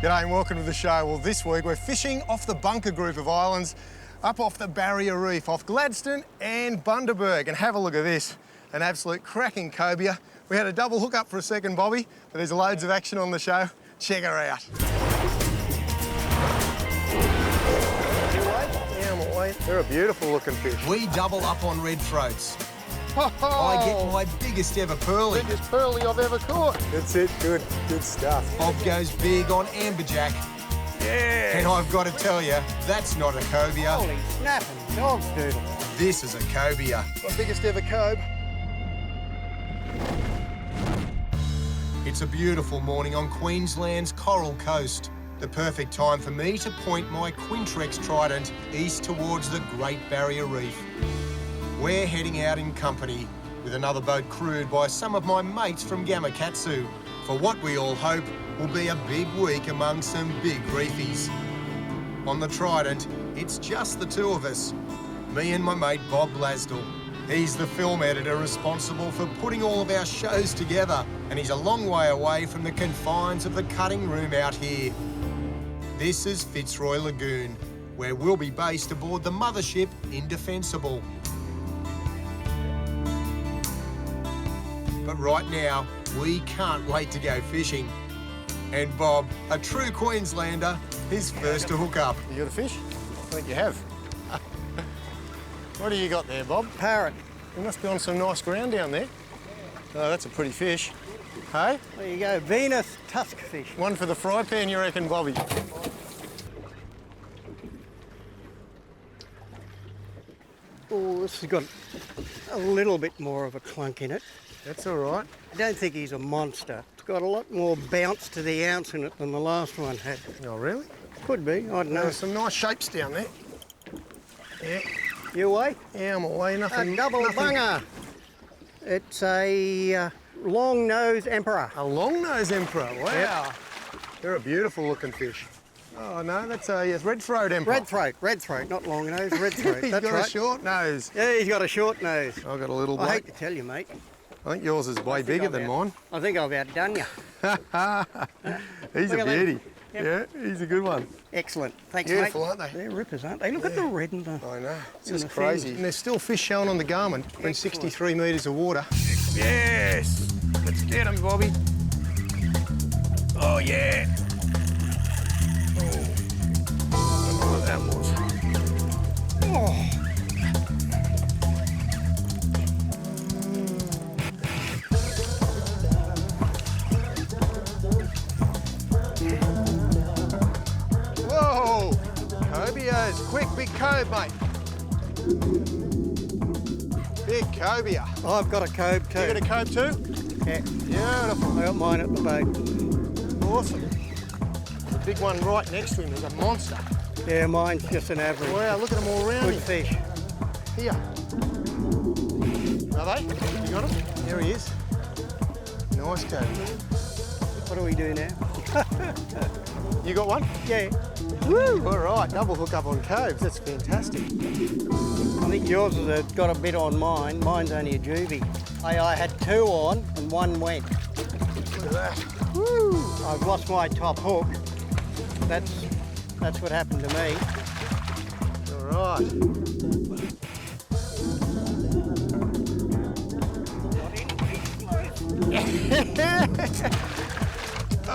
G'day and welcome to the show. Well, this week we're fishing off the Bunker group of islands up off the Barrier Reef, off Gladstone and Bundaberg. And have a look at this, an absolute cracking cobia. We had a double hook up for a second, Bobby, but there's loads of action on the show. Check her out. They're a beautiful looking fish. We double up on red throats. I get my biggest ever pearly. Biggest pearly I've ever caught. That's it, good stuff. Bob goes big on Amberjack. Yeah. And I've got to tell you, that's not a cobia. Holy snapping dog's doodle. This is a cobia. My biggest ever cobe. It's a beautiful morning on Queensland's Coral Coast. The perfect time for me to point my Quintrex trident east towards the Great Barrier Reef. We're heading out in company with another boat crewed by some of my mates from Gamakatsu for what we all hope will be a big week among some big reefies. On the Trident, it's just the two of us, me and my mate Bob Blasdell. He's the film editor responsible for putting all of our shows together, and he's a long way away from the confines of the cutting room out here. This is Fitzroy Lagoon, where we'll be based aboard the Mothership Indefensible. But right now, we can't wait to go fishing. And Bob, a true Queenslander, is first to hook up. You got a fish? I think you have. What do you got there, Bob? Parrot. You must be on some nice ground down there. Oh, that's a pretty fish. Hey? There you go, Venus tuskfish. One for the fry pan, you reckon, Bobby? Oh, this has got a little bit more of a clunk in it. That's all right. I don't think he's a monster. It's got a lot more bounce to the ounce in it than the last one had. Oh, really? Could be, I don't know. There's some nice shapes down there. Yeah. You away? Yeah, I'm away. Nothing. A double bunger. It's a long-nose emperor. A long-nose emperor. Wow. Yep. They're a beautiful looking fish. Oh, no, that's a yes, red-throat emperor. Red throat, not long nose, red throat. He's That's got right. a short nose. Yeah, he's got a short nose. I've got a little I bloke. hate to tell you, mate. I think yours is way bigger than mine. I think I've outdone you. He's Look a at beauty. Yep. Yeah, he's a good one. Excellent. Thanks, Beautiful, mate. aren't they? They're rippers, aren't they? Look at the red and the... I know. It's And just the crazy. fins. And there's still fish showing on the Garmin. We're in Excellent. 63 metres of water. Yes! Let's get him, Bobby. Oh, yeah. Oh. I don't know what that was. Oh. Whoa! Cobias, quick, big cove, mate. Big cobia. I've got a cove too. You got a cove too? Yeah. Beautiful. I got mine at the boat. Awesome. The big one right next to him is a monster. Yeah, mine's just an average. Wow, look at them all around Good him. fish. Here. Are they? You got him? There he is. Nice cove. What do we do now? You got one? Yeah. Woo! All right, double hook up on coves. That's fantastic. I think yours has got a bit on mine. Mine's only a juvie. I had two on and one went. Look at that. Woo! I've lost my top hook. That's what happened to me. All right.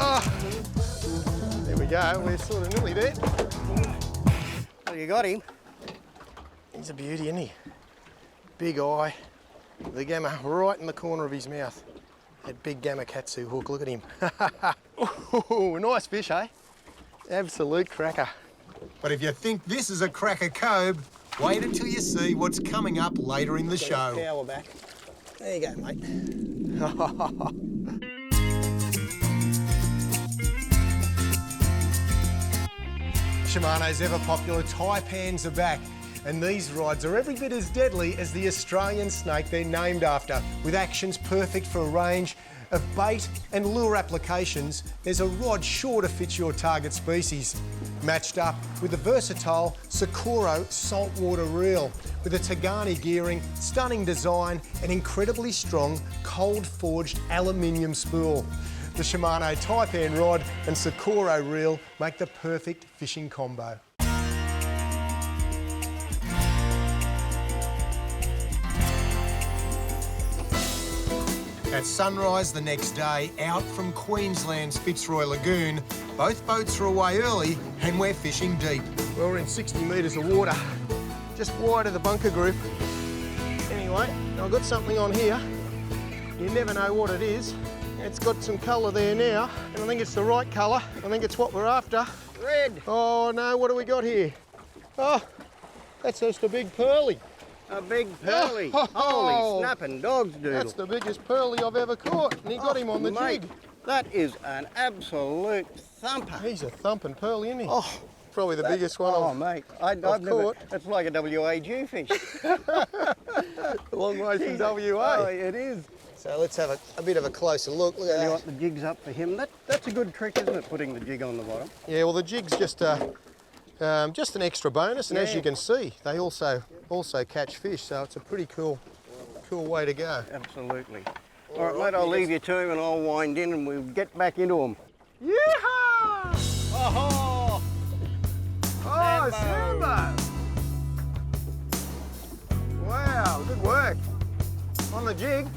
Oh, there we go. We're sort of nearly there. Well, you got him. He's a beauty, isn't he? Big eye. The gamma right in the corner of his mouth. That big Gamakatsu hook, look at him. Oh, nice fish, eh? Absolute cracker. But if you think this is a cracker cobe, wait until you see what's coming up later in the show. Power back. There you go, mate. Shimano's ever popular Taipans are back, and these rods are every bit as deadly as the Australian snake they're named after. With actions perfect for a range of bait and lure applications, there's a rod sure to fit your target species. Matched up with the versatile Socorro saltwater reel with a Tagani gearing, stunning design and incredibly strong cold-forged aluminium spool. The Shimano Taipan rod and Socorro reel make the perfect fishing combo. At sunrise the next day, out from Queensland's Fitzroy Lagoon, both boats are away early and we're fishing deep. Well, we're in 60 metres of water, just wide of the bunker group. Anyway, I've got something on here. You never know what it is. It's got some colour there now, and I think it's the right colour. I think it's what we're after. Red. Oh no, what do we got here? Oh, that's just a big pearly. A big pearly. Oh, Holy snapping dogs, doodle. That's the biggest pearly I've ever caught, and he got him on the mate, jig. That is an absolute thumper. He's a thumping pearly, isn't he? Oh, probably the biggest one Oh, I've mate, I've caught. never. It's like a WA Jewfish. a long way from Oh, WA. it is. So let's have a bit of a closer look. Look at Tell you that. what, the jig's up for him. That's a good trick, isn't it, putting the jig on the bottom? Yeah, well the jig's just an extra bonus, and as Yeah. you can see, they also catch fish, so it's a pretty cool way to go. Absolutely. All right, mate, I'll leave you to him and I'll wind in and we'll get back into him. Yeehaw! Oh! Oh, Sambo! Wow, good work. On the jig.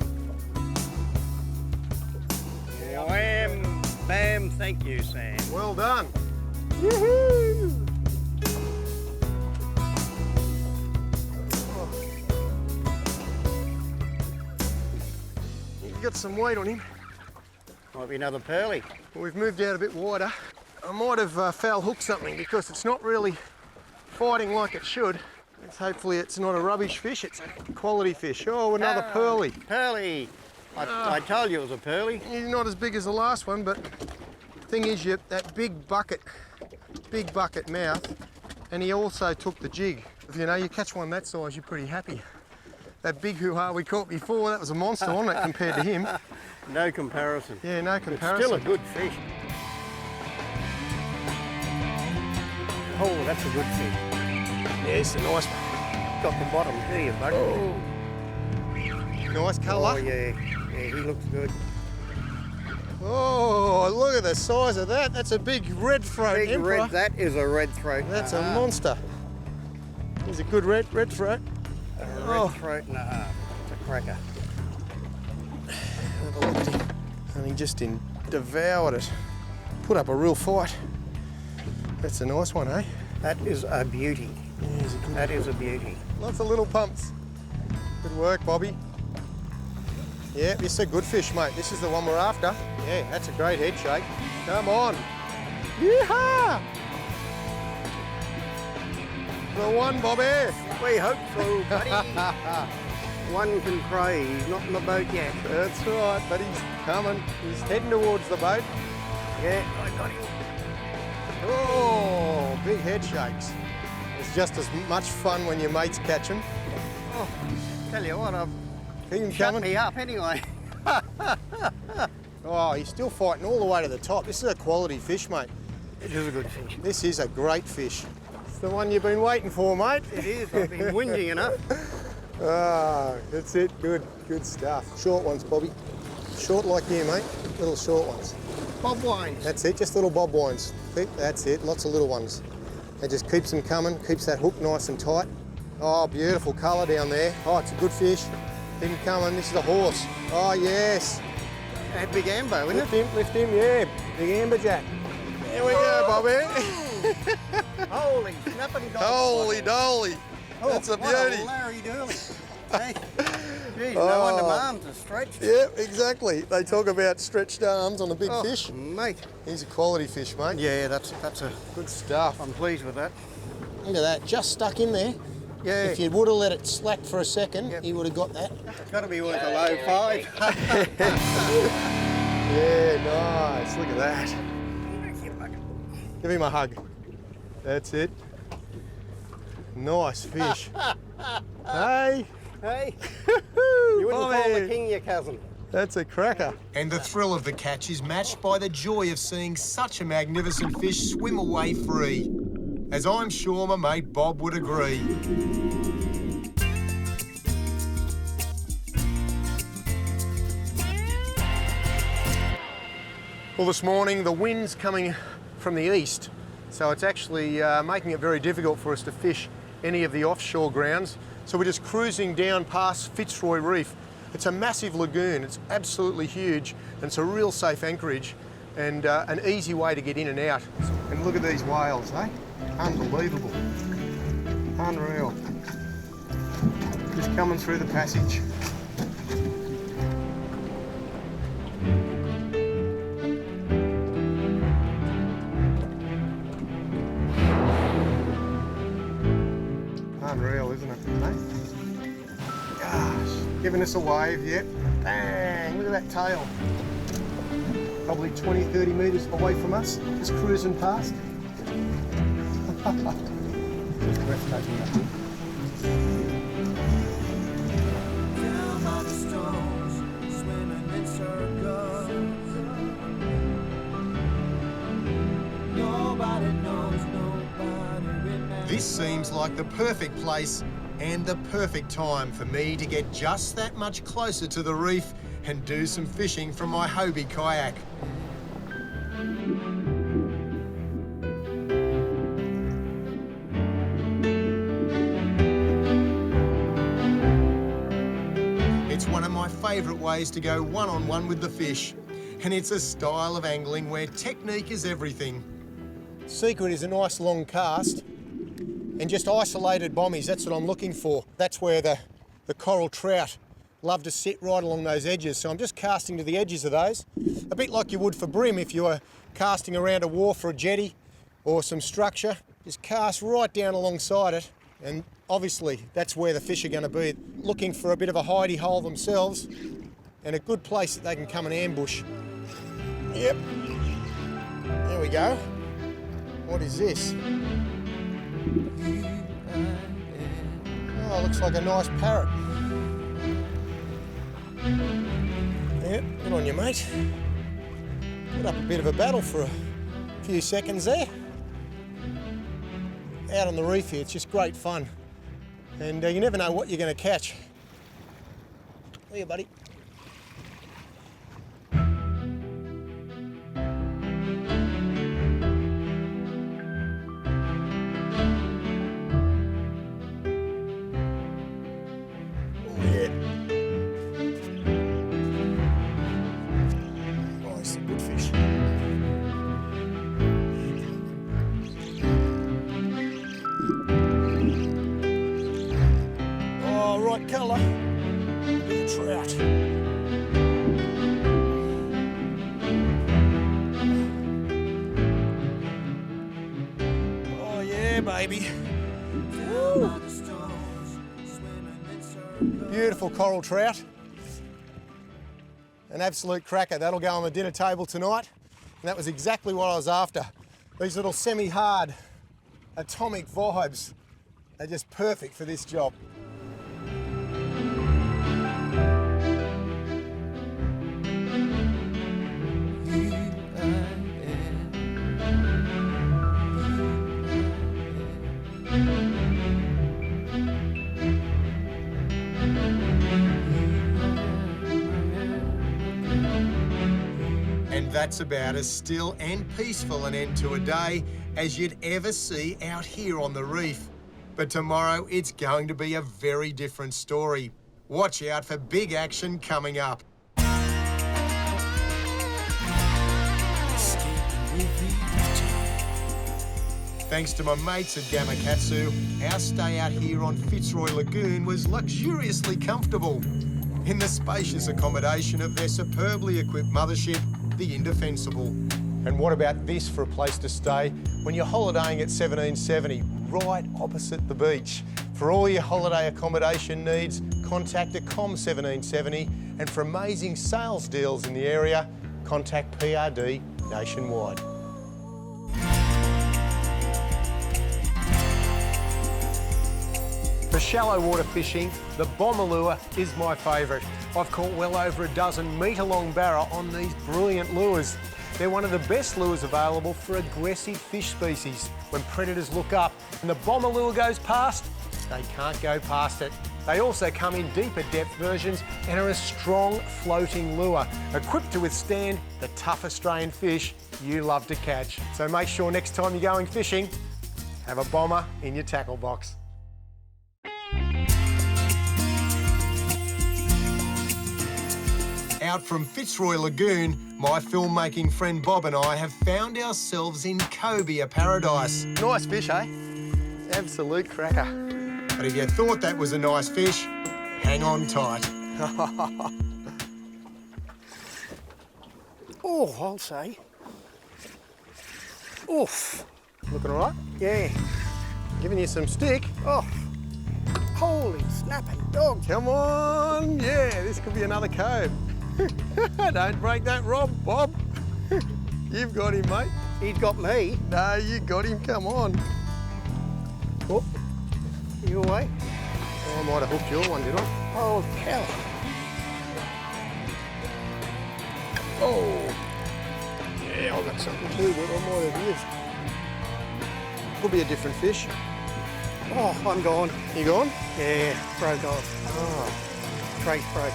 Wham, bam, thank you, Sam. Well done. Woohoo! You've got some weight on him. Might be another pearly. We've moved out a bit wider. I might have foul hooked something because it's not really fighting like it should. Hopefully it's not a rubbish fish, it's a quality fish. Oh, another pearly. Pearly. I told you it was a pearly. He's not as big as the last one, but the thing is, that big bucket mouth, and he also took the jig. You know, you catch one that size, you're pretty happy. That big hoo-ha we caught before, that was a monster, wasn't it, compared to him? No comparison. Yeah, no comparison. It's still a good fish. Oh, that's a good fish. Yeah, it's a nice one. Got the bottom too, you bugger. Oh. Nice colour. Oh, yeah, he looks good. Oh, look at the size of that. That's a big red throat Big emperor. red, that is a red throat. That's a monster. He's a good red throat. A red throat and a half. It's a cracker. Have a look at him. And he just devoured it. Put up a real fight. That's a nice one, eh? That is a beauty. Yeah, he's a good That is a beauty. Lots of little pumps. Good work, Bobby. Yeah, this is a good fish, mate. This is the one we're after. Yeah, that's a great head shake. Come on. Yeehaw! The one, Bobby. We hope so, buddy. One can pray. He's not in the boat yet. That's right, but he's coming. He's heading towards the boat. Yeah, I got him. Oh, big head shakes. It's just as much fun when your mates catch them. Oh, tell you what, I've Keep him shut coming. me up anyway. Oh, he's still fighting all the way to the top. This is a quality fish, mate. It is a good fish. This is a great fish. It's the one you've been waiting for, mate. It is. I've been whinging enough. Ah, that's it. Good stuff. Short ones, Bobby. Short like you, mate. Little short ones. Bob wines. That's it, just little bob wines. That's it, lots of little ones. It just keeps them coming, keeps that hook nice and tight. Oh, beautiful colour down there. Oh, it's a good fish. Keep him coming. This is a horse. Oh, yes. That big ambo, isn't it? Lift him, yeah. Big amberjack. There we go, Bobby. Holy snapping dog. Holy dolly. That's a What beauty. a Larry Dooley. Hey, geez, no wonder my arms are stretched. Yeah, exactly. They talk about stretched arms on a big fish. Mate. He's a quality fish, mate. Yeah, that's a Good stuff. I'm pleased with that. Look at that, just stuck in there. Yeah. If you would have let it slack for a second, he would have got that. It's got to be worth a low 5. Yeah, nice. Look at that. Give him a hug. That's it. Nice fish. Hey. Hey, you wouldn't call Bobby. the king your cousin. That's a cracker. And the thrill of the catch is matched by the joy of seeing such a magnificent fish swim away free, as I'm sure my mate Bob would agree. Well, this morning the wind's coming from the east, so it's actually making it very difficult for us to fish any of the offshore grounds. So we're just cruising down past Fitzroy Reef. It's a massive lagoon, it's absolutely huge, and it's a real safe anchorage and an easy way to get in and out. And look at these whales, eh? Unbelievable. Unreal. Just coming through the passage. Unreal, isn't it, mate? Gosh, giving us a wave, yep. Bang, look at that tail. Probably 20, 30 metres away from us, just cruising past. Just breathtaking up here. This seems like the perfect place and the perfect time for me to get just that much closer to the reef and do some fishing from my Hobie kayak. It's one of my favourite ways to go one-on-one with the fish, and it's a style of angling where technique is everything. Secret is a nice long cast and just isolated bommies, that's what I'm looking for. That's where the coral trout love to sit right along those edges. So I'm just casting to the edges of those, a bit like you would for bream if you were casting around a wharf or a jetty or some structure. Just cast right down alongside it, and obviously that's where the fish are going to be, looking for a bit of a hidey hole themselves and a good place that they can come and ambush. Yep, there we go. What is this? Oh, looks like a nice parrot. Yep, good on you, mate. Put up a bit of a battle for a few seconds there. Out on the reef here, it's just great fun. And you never know what you're going to catch. Here, buddy. Colour, big trout. Oh yeah, baby. Woo. Beautiful coral trout. An absolute cracker. That'll go on the dinner table tonight. And that was exactly what I was after. These little semi-hard atomic vibes are just perfect for this job. And that's about as still and peaceful an end to a day as you'd ever see out here on the reef. But tomorrow it's going to be a very different story. Watch out for big action coming up. Thanks to my mates at Gamakatsu, our stay out here on Fitzroy Lagoon was luxuriously comfortable in the spacious accommodation of their superbly equipped mothership, the Indefensible. And what about this for a place to stay when you're holidaying at 1770, right opposite the beach? For all your holiday accommodation needs, contact Accom 1770, and for amazing sales deals in the area, contact PRD nationwide. For shallow water fishing, the bomber lure is my favourite. I've caught well over a dozen metre-long barra on these brilliant lures. They're one of the best lures available for aggressive fish species. When predators look up and the bomber lure goes past, they can't go past it. They also come in deeper depth versions and are a strong floating lure, equipped to withstand the tough Australian fish you love to catch. So make sure next time you're going fishing, have a bomber in your tackle box. Out from Fitzroy Lagoon, my filmmaking friend Bob and I have found ourselves in Cobia paradise. Nice fish, eh? Absolute cracker. But if you thought that was a nice fish, hang on tight. Oh, I'll say. Oof. Looking all right? Yeah. Giving you some stick. Oh, holy snapping dog. Come on. Yeah, this could be another cove. Don't break that rod, Bob. You've got him, mate. He's got me. No, you got him. Come on. Oh, You away? oh, I might have hooked your one, did I? Oh, cow. Oh. Yeah, I got something too, but I might have missed. Could be a different fish. Oh, I'm gone. You gone? Yeah, broke off. Oh. Trace broke.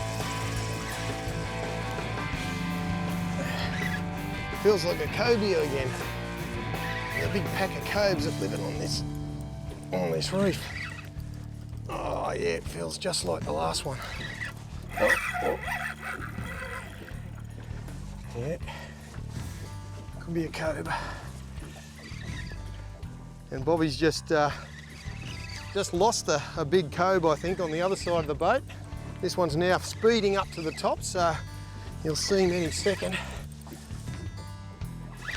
Feels like a cobia again. A big pack of cobes that living on this reef. Oh yeah, it feels just like the last one. Oh, oh. Yeah, could be a cobia. And Bobby's just lost a big cobe, I think, on the other side of the boat. This one's now speeding up to the top, so you'll see him any second.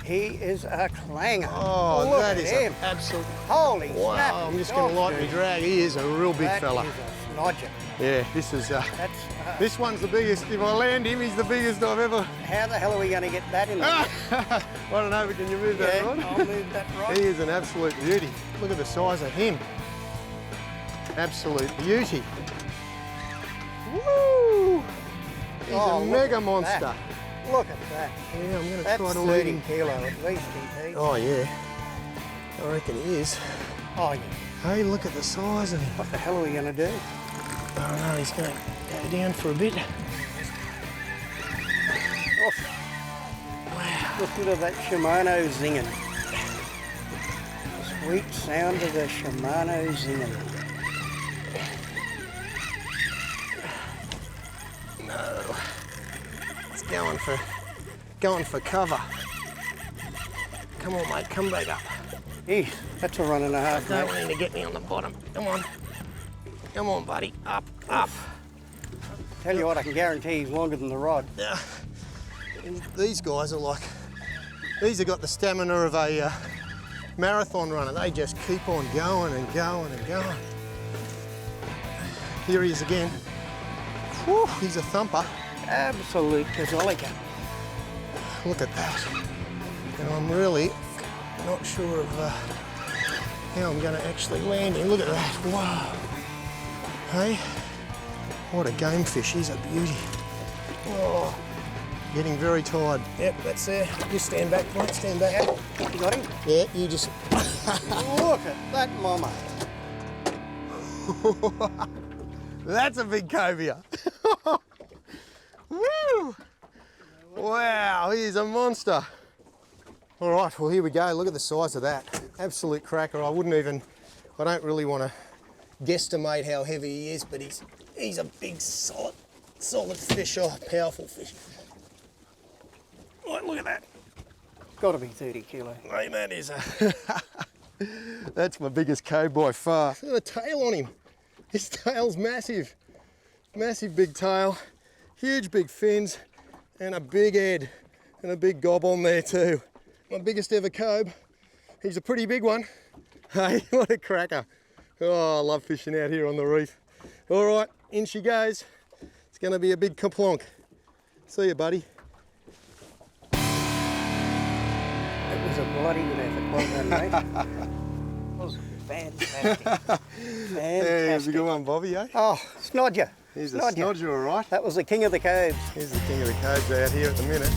He is a clanger. Oh, look that at is him. an absolute... Holy Wow, snapping I'm just going to dog, lighten me dude. drag. He is a real big fella. That is a snodger. Yeah, this is... That's, this one's the biggest. If I land him, he's the biggest I've ever... how the hell are we going to get that in there? I don't know, but can you move that Yeah, rod? I'll move that rod. He is an absolute beauty. Look at the size of him. Absolute beauty. Woo! He's Oh, a look mega at monster. that. Look at that. Yeah, I'm going to That's try to 30 lead him. kilo at least, ET. Oh, yeah. I reckon he is. Oh, yeah. Hey, look at the size of him. What the hell are we going to do? I don't know, he's going to go down for a bit. Oh. Wow. Listen to that Shimano zinging. The sweet sound of the Shimano zinging. No. It's going for cover. Come on, mate, come back up. Eesh, that's a run and a half, Don't mate. want him to get me on the bottom. Come on. Come on, buddy. Up, up. Tell you what, I can guarantee he's longer than the rod. Yeah. These guys are like, these have got the stamina of a marathon runner. They just keep on going and going and going. Here he is again. Whew, he's a thumper. Absolute gazolica. Look at that. And I'm really not sure of how I'm going to actually land him. Look at that. Wow. Hey, what a game fish. He's a beauty. Oh, getting very tired. Yep, that's there. You stand back, mate. Stand back. You got him? Yeah, you just... Look at that mama. That's a big cobia. Woo! Wow, he is a monster. All right, well, here we go. Look at the size of that. Absolute cracker. I don't really want to guesstimate how heavy he is, but he's a big, solid fish. Oh, powerful fish. Right, look at that. Got to be 30 kilo. Hey, that is a... That's my biggest cove by far. Look at the tail on him. His tail's massive. Massive big tail, huge big fins, and a big head, and a big gob on there too. My biggest ever cove. He's a pretty big one. Hey, what a cracker. Oh, I love fishing out here on the reef. All right, in she goes. It's gonna be a big kaplonk. See you, buddy. It was a bloody good effort, well done, mate. It was fantastic. There's a Fantastic. good one, Bobby, eh? Oh, snodger. He's a snodger, all right. That was the king of the coves. He's the king of the coves out here at the minute.